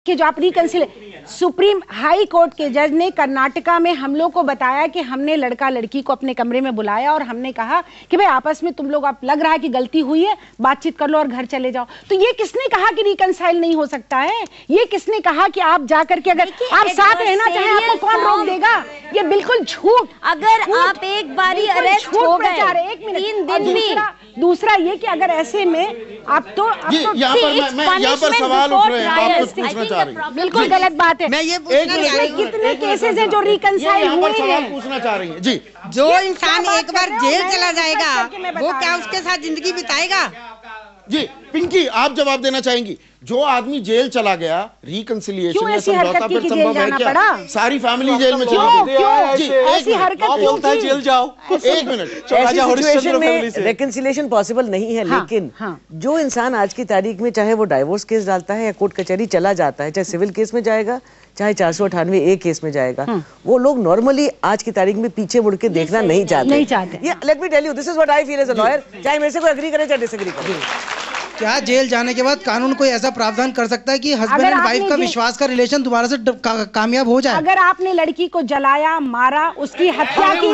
कि जो आप सुप्रीम हाई कोर्ट के जज ने कर्नाटका में हम लोग को बताया कि हमने लड़का लड़की को अपने कमरे में बुलाया और हमने कहा कि भाई आपस में तुम लोग, आप लग रहा है कि गलती हुई है, बातचीत कर लो और घर चले जाओ। तो ये किसने कहा कि रिकंसाइल नहीं हो सकता है? ये किसने कहा कि आप जाकर के अगर आप साथ रहना चाहें आपको कौन रोक देगा? ये बिल्कुल झूठ। अगर आप एक बारी अरेस्ट हो गए 3 दिन में, दूसरा ये कि अगर ऐसे में आप तो यहाँ पर सवाल उठ रहे हैं, आप कुछ पूछना चाह रही हैं? बिल्कुल गलत बात है। मैं ये कितने केसेस हैं जो रिकंसाइल हुए हैं? पूछना चाह रही हैं जी। जो इंसान एक बार जेल चला जाएगा वो क्या उसके साथ जिंदगी बिताएगा? जी पिंकी, आप जवाब देना चाहेंगी? जो आदमी जेल चला गया, रिकंसिलिएशन या समझौता फिर संभव है क्या? सारी फैमिली जेल में चली गई। ऐसी हरकत क्यों की? जेल जाओ। एक मिनट, सिचुएशन में रेकंसिलिएशन पॉसिबल नहीं है, लेकिन जो इंसान आज की तारीख में चाहे वो डाइवोर्स केस डालता है या कोर्ट कचहरी चला जाता है, चाहे सिविल केस में जाएगा चाहे 498A केस में जाएगा, वो लोग नॉर्मली आज की तारीख में पीछे मुड़ के देखना नहीं चाहते। Let me tell you, this is what I feel as a lawyer, चाहे मेरे से कोई एग्री करे चाहे डिसएग्री करे। क्या जेल जाने के बाद कानून कोई ऐसा प्रावधान कर सकता है कि हस्बैंड एंड वाइफ का विश्वास का रिलेशन दोबारा से कामयाब हो जाए? अगर आपने लड़की को जलाया, मारा, उसकी हत्या की,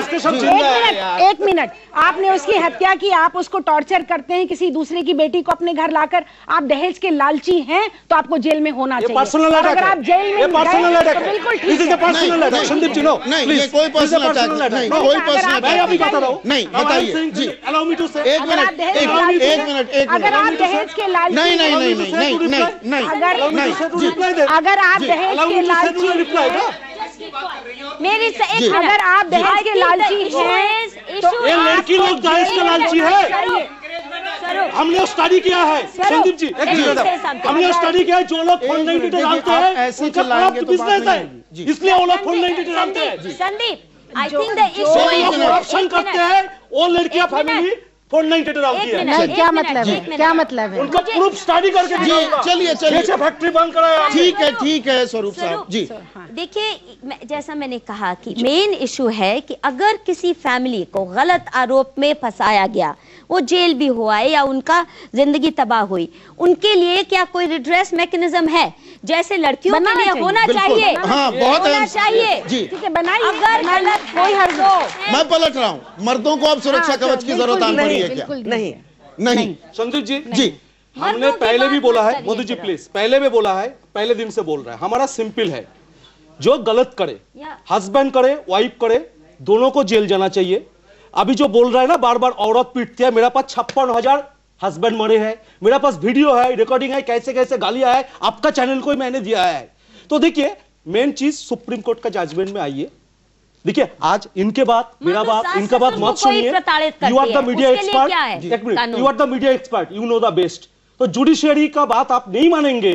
एक मिनट, आपने उसकी हत्या की, आप उसको टॉर्चर करते हैं, किसी दूसरे की बेटी को अपने घर लाकर, आप दहेज के लालची हैं तो आपको जेल में होना चाहिए। अगर आप जेल में बिल्कुल ठीक है। संदीप जी, नो नहीं, कोई पर्सनल अटैक नहीं, कोई पर्सनल अटैक नहीं, बताइए जी। एक मिनट, अगर आप दहेज के लालची नहीं, अगर आप दहेज के लालची मेरी अगर आप दहेज के लालची हैं तो ये लड़की लोग दहेज के लालची है। हमने स्टडी किया है संदीप जी, हमने स्टडी किया है, जो लोग फोन नहीं डिटेल डालते हैं उनका करप्ट बिजनेस है, इसलिए वो लोग फोन नहीं डिटेल डालते हैं। Sandeep, I think the issue corruption करते हैं वो लड़कियां फैमिली फोन नहीं डिटेल डालती है। क्या मतलब है? क्या मतलब है? उनका प्रूफ स्टडी करके चलिए फैक्ट्री बंद कराया। ठीक है स्वरूप साहब जी। देखिए, जैसा मैंने कहा कि मेन इशू है कि अगर किसी फैमिली को गलत आरोप में फंसाया गया, वो जेल भी हुआ है या उनका जिंदगी तबाह हुई, उनके लिए क्या कोई रिड्रेस मैकेनिज्म है जैसे लड़कियों के लिए होना चाहिए? हाँ, बहुत होना चाहिए जी। ठीक है, बनाइए। अगर गलत कोई हर्ज हो, मैं पलट रहा हूँ, मर्दों को अब सुरक्षा कवच की जरूरत आन पड़ी है क्या? नहीं संदीप जी, हमने पहले भी बोला है, मोदी जी प्लीज, पहले भी बोला है, पहले दिन से बोल रहा है, हमारा सिंपल है, जो गलत करे, हस्बैंड करे, वाइफ करे, दोनों को जेल जाना चाहिए। अभी जो बोल रहा है ना, बार बार औरत पीटती है, मेरे पास 56,000 हस्बैंड मरे हैं, मेरे पास वीडियो है, रिकॉर्डिंग है, कैसे कैसे गालियां है, आपका चैनल को मैंने दिया है। तो देखिए, मेन चीज सुप्रीम कोर्ट का जजमेंट में आई है। देखिए, आज इनके बात, मेरा बात, इनका बात मत सुनिए। You are the media expert, एक minute, you are the media expert, you know the best. तो जुडिशियरी का बात आप नहीं मानेंगे,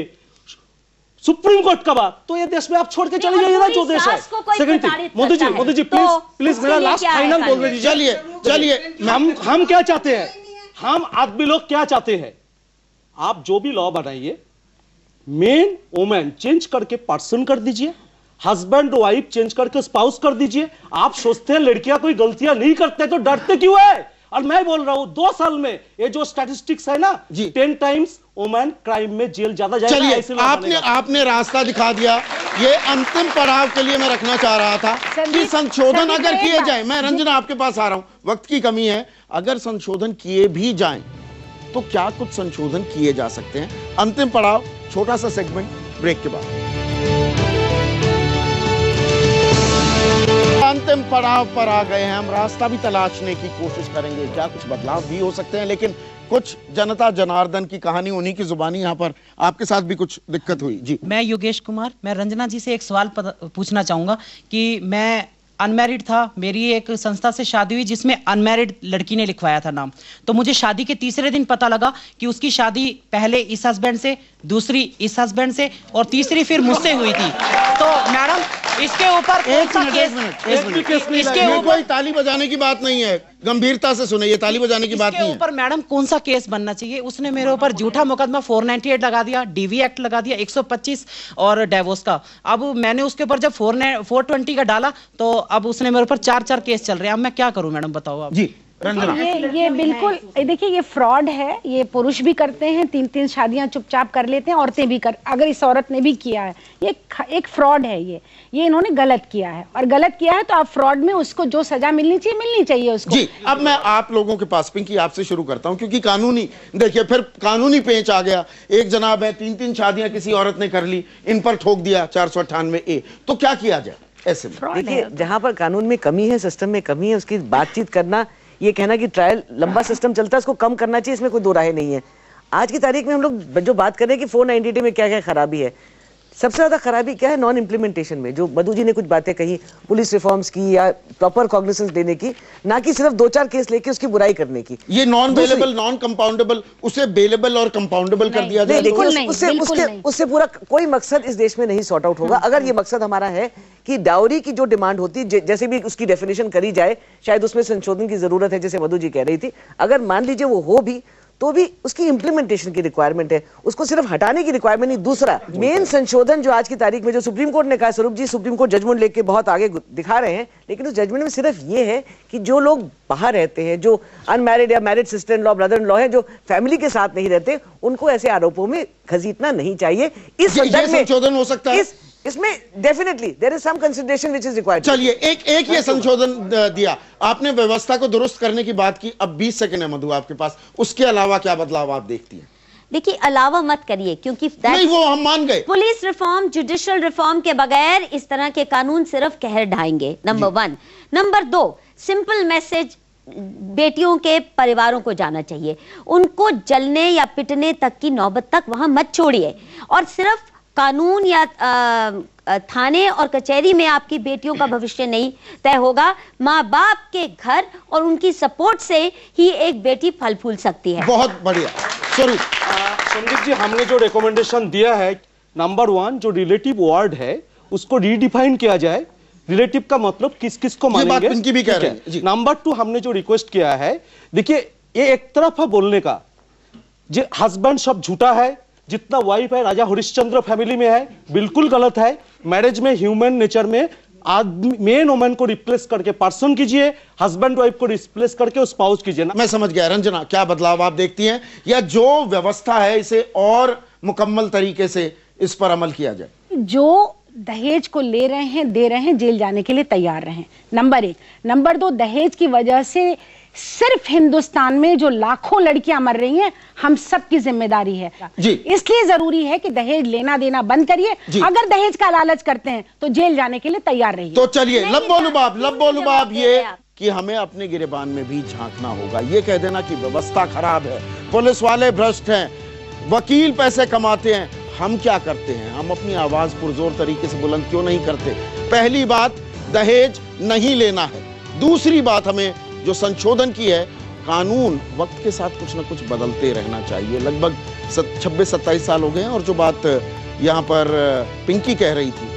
सुप्रीम कोर्ट का बात, तो ये देश में आप छोड़ के चले जाइए ना, जो देश है। Second thing, Modi ji please मेरा लास्ट फाइनल बोल दीजिए। चलिए, हम क्या चाहते हैं, हम आदमी लोग क्या चाहते हैं, आप जो भी लॉ बनाइए, मेन वोमेन चेंज करके पर्सन कर दीजिए, हस्बैंड वाइफ चेंज करके स्पाउस कर दीजिए। आप सोचते हैं लड़कियां कोई गलतियां नहीं करते तो डरते क्यों है? और मैं बोल रहा हूं 2 साल में ये जो स्टैटिस्टिक्स है ना, 10 टाइम्स वोमेन क्राइम में जेल ज्यादा जाएगा। चलिए, आपने रास्ता दिखा दिया। ये अंतिम पड़ाव के लिए मैं रखना चाह रहा था कि संशोधन अगर किए जाए, मैं रंजना आपके पास आ रहा हूं, वक्त की कमी है, अगर संशोधन किए भी जाएं तो क्या कुछ संशोधन किए जा सकते हैं? अंतिम पड़ाव, छोटा सा सेगमेंट, ब्रेक के बाद। अंतिम पड़ाव पर आ गए हैं हम, रास्ता भी तलाशने की कोशिश करेंगे, क्या कुछ बदलाव भी हो सकते हैं, लेकिन कुछ जनता जनार्दन की कहानी, उन्हीं की जुबानी यहाँ पर आपके साथ भी कुछ दिक्कत हुई जी। मैं योगेश कुमार, मैं रंजना जी से एक सवाल पूछना चाहूंगा कि मैं अनमैरिड था, मेरी एक संस्था से शादी हुई जिसमें अनमैरिड लड़की ने लिखवाया था नाम, तो मुझे शादी के तीसरे दिन पता लगा कि उसकी शादी पहले इस हस्बैंड से, दूसरी इस हस्बैंड से और तीसरी फिर मुझसे हुई थी। तो मैडम, इसके ऊपर इसके ऊपर ताली बजाने की बात नहीं है, गंभीरता से सुने, ये ताली बजाने की बात नहीं है। ऊपर मैडम कौन सा केस बनना चाहिए? उसने मेरे ऊपर झूठा मुकदमा 498 लगा दिया, डीवी एक्ट लगा दिया 125 और डिवोर्स का। अब मैंने उसके ऊपर जब 420 का डाला तो अब उसने मेरे ऊपर 4 केस चल रहे हैं। अब मैं क्या करूं मैडम, बताओ आप। जी ये बिल्कुल देखिए, ये फ्रॉड है। ये पुरुष भी करते हैं, 3-3 शादियां चुपचाप कर लेते हैं, औरतें भी कर, अगर इस औरत ने भी किया है, ये एक फ्रॉड है। ये इन्होंने गलत किया है, और गलत किया है तो आप फ्रॉड में उसको जो सजा मिलनी चाहिए उसको। जी, अब मैं आप लोगों के पास पिंकी आपसे शुरू करता हूं, क्योंकि कानूनी, देखिए फिर कानूनी पेंच आ गया। एक जनाब है, 3-3 शादियां किसी औरत ने कर ली, इन पर ठोक दिया 498A, तो क्या किया जाए ऐसे में? देखिए, जहां पर कानून में कमी है, सिस्टम में कमी है, उसकी बातचीत करना, ये कहना कि ट्रायल लंबा सिस्टम चलता है उसको कम करना चाहिए, इसमें कोई दो राय नहीं है। आज की तारीख में हम लोग जो बात कर रहे हैं कि 490 में क्या क्या खराबी है, सबसे ज्यादा खराबी क्या है नॉन इम्प्लीमेंटेशन में। जो मधु जी ने कुछ बातें कही पुलिस रिफॉर्म्स की या प्रॉपर कॉग्निसेंस देने की, ना कि सिर्फ 2-4 केस लेके उसकी बुराई करने की। ये नॉन बेलेबल, नॉन कंपाउंडेबल, उसे बेलेबल और कंपाउंडेबल कर दिया जाए। उससे पूरा कोई मकसद इस देश में नहीं सॉर्ट आउट होगा। अगर ये मकसद हमारा है कि डाउरी की जो डिमांड होती है, जैसे भी उसकी डेफिनेशन करी जाए, शायद उसमें संशोधन की जरूरत है, जैसे मधु जी कह रही थी। अगर मान लीजिए वो हो भी, तो भी उसकी इंप्लीमेंटेशन की रिक्वायरमेंट है, उसको सिर्फ हटाने की रिक्वायरमेंट नहीं। दूसरा मेन संशोधन जो आज की तारीख में जो सुप्रीम कोर्ट ने कहा, स्वरूप जी सुप्रीम कोर्ट जजमेंट लेके बहुत आगे दिखा रहे हैं, लेकिन उस जजमेंट में सिर्फ ये है कि जो लोग बाहर रहते हैं, जो अनमैरिड या married sister in law, brother in law है, जो फैमिली के साथ नहीं रहते, उनको ऐसे आरोपों में घसीटना नहीं चाहिए। इस संशोधन हो सकता है, इसमें definitely there is some consideration which is required. चलिए, एक ये संशोधन दिया आपने, व्यवस्था को दुरुस्त करने की बात की। अब 20 सेकंड है मधु आपके पास, उसके अलावा क्या बदलाव आप देखती हैं? देखिए, अलावा मत करिए, क्योंकि नहीं, वो हम मान गए। पुलिस रिफॉर्म, जुडिशियल रिफॉर्म के बगैर इस तरह के कानून सिर्फ कहर ढाएंगे, नंबर 1। नंबर 2, सिंपल मैसेज बेटियों के परिवारों को जाना चाहिए, उनको जलने या पिटने तक की नौबत तक वहां मत छोड़िए। और सिर्फ कानून या थाने और कचहरी में आपकी बेटियों का भविष्य नहीं तय होगा, माँ बाप के घर और उनकी सपोर्ट से ही एक बेटी फल फूल सकती है। बहुत बढ़िया। स्वरूप संदीप जी, हमने जो रिकमेंडेशन दिया है, नंबर 1 जो रिलेटिव वर्ड है उसको रीडिफाइन किया जाए। रिलेटिव का मतलब किस किस को मानेंगे, इनकी भी कह रहे हैं। नंबर 2 हमने जो रिक्वेस्ट किया है, देखिए ये एक तरफ है बोलने का, जो हस्बैंड सब झूठा है, जितना वाइफ है राजा हरिश्चंद्र फैमिली में है, बिल्कुल गलत है। मैरिज में ह्यूमन नेचर में आदमी मेन वुमन को रिप्लेस करके पर्सन कीजिए, हस्बैंड वाइफ को रिप्लेस करके स्पाउस कीजिए ना। मैं समझ गया। रंजना, क्या बदलाव आप देखती हैं, या जो व्यवस्था है इसे और मुकम्मल तरीके से इस पर अमल किया जाए? जो दहेज को ले रहे हैं, दे रहे हैं, जेल जाने के लिए तैयार रहें, नंबर 1। नंबर 2, दहेज की वजह से सिर्फ हिंदुस्तान में जो लाखों लड़कियां मर रही हैं, हम सब की जिम्मेदारी है जी। इसलिए जरूरी है कि दहेज लेना देना बंद करिए। अगर दहेज का लालच करते हैं तो जेल जाने के लिए तैयार रहिए। तो चलिए, लब्बो-लुबाब ये कि हमें अपने गिरेबान में भी झांकना होगा। ये कह देना कि व्यवस्था खराब है, पुलिस वाले भ्रष्ट हैं, वकील पैसे कमाते हैं, हम क्या करते हैं? हम अपनी आवाज पुरजोर तरीके से बुलंद क्यों नहीं करते? पहली बात, दहेज नहीं लेना है। दूसरी बात, हमें जो संशोधन की है, कानून वक्त के साथ कुछ ना कुछ बदलते रहना चाहिए। लगभग 26-27 साल हो गए हैं। और जो बात यहाँ पर पिंकी कह रही थी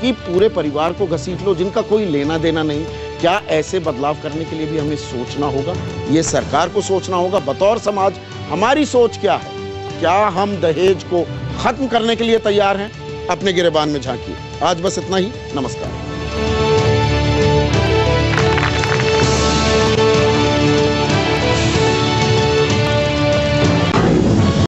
कि पूरे परिवार को घसीट लो जिनका कोई लेना देना नहीं, क्या ऐसे बदलाव करने के लिए भी हमें सोचना होगा? ये सरकार को सोचना होगा। बतौर समाज हमारी सोच क्या है? क्या हम दहेज को खत्म करने के लिए तैयार हैं? अपने गिरेबान में झांकिए। आज बस इतना ही। नमस्कार।